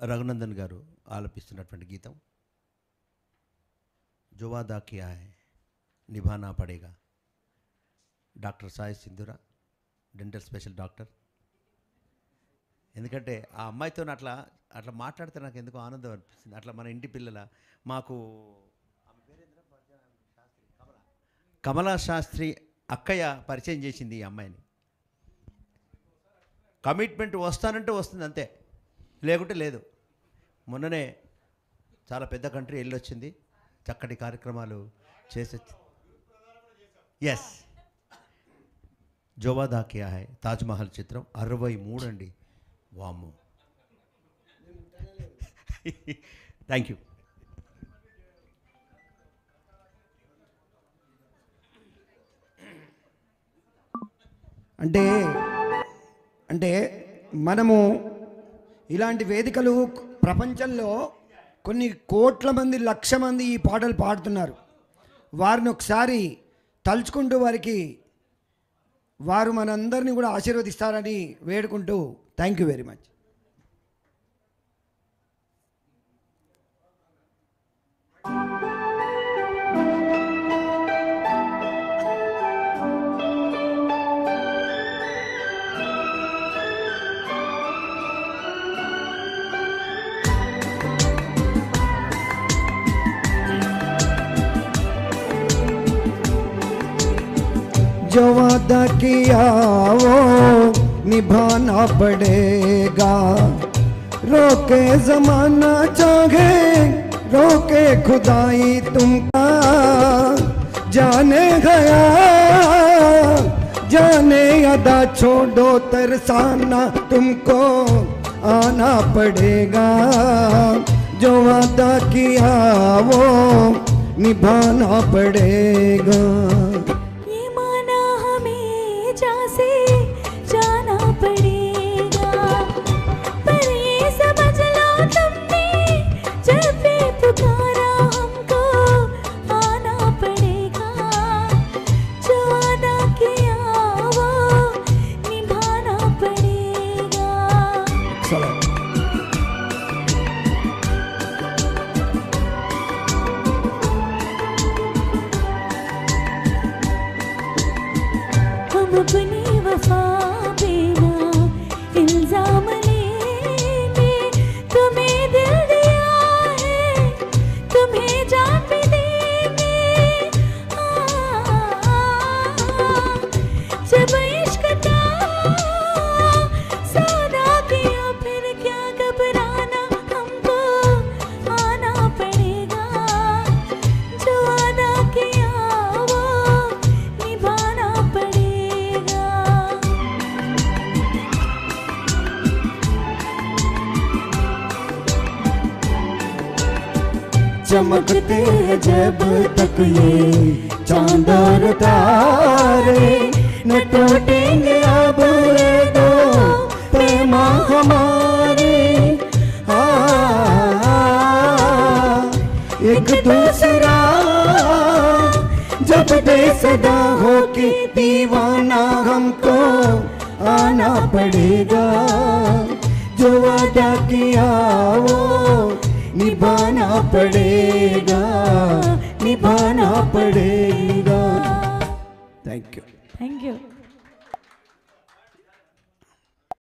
రఘునందన్ గారు ఆలపిస్తున్నటువంటి గీతం जो वादा किया है निभाना पड़ेगा. Doctor Sai Sindhura, dental special doctor. ఎందుకంటే ఆ అమ్మాయితో అట్లా అట్లా మాట్లాడితే నాకు ఎందుకు ఆనందం అనిపిస్తుంది. అట్లా మన ఇంటి పిల్లల మాకు కమలా శాస్త్రి అక్కయ్య పరిచయం చేసింది ఈ అమ్మాయిని. కమిట్మెంట్ వస్తానంటే వస్తుంది అంతే, లేకుంటే లేదు. మొన్ననే చాలా పెద్ద కంట్రీ వెళ్ళొచ్చింది, చక్కటి కార్యక్రమాలు చేసి. ఎస్, जो वादा किया है తాజ్మహల్ చిత్రం 63 అండి. వామ్మో, థ్యాంక్ యూ. అంటే మనము ఇలాంటి వేదికలు ప్రపంచంలో కొన్ని కోట్ల మంది, లక్ష మంది ఈ పాటలు పాడుతున్నారు. వారిని ఒకసారి తలుచుకుంటూ వారు మనందరినీ కూడా ఆశీర్వదిస్తారని వేడుకుంటూ థ్యాంక్ యూ వెరీ మచ్. जो वादा किया वो निभाना पड़ेगा, रोके जमाना चाहे रोके खुदाई तुमका, जाने गया जाने अदा छोड़ो तरसाना तुमको आना पड़ेगा, जो वादा किया वो निभाना पड़ेगा. जाना पड़ेगा, पर ये समझ लो तुमने जब भी पुकारा हमको आना पड़ेगा, जो वादा किया वो निभाना पड़ेगा. हम अपनी वफा बिना इल्जाम लेंगे, तुम्हें दिल दिया है तुम्हें जान भी देंगे. जब इश्क का सौदा किया फिर क्या घबराना, हमको आना पड़ेगा, जो वादा किया वो निभाना पड़ेगा. चमकते हैं जब तक ये चांद और तारे, न टूटेंगे अब ये दो प्रेमा हमारे. एक दूसरा जब बेसदा हो के दीवाना हमको आना पड़ेगा, जो वादा किया वो निभाना पड़ेगा, निभाना पड़ेगा. Thank you.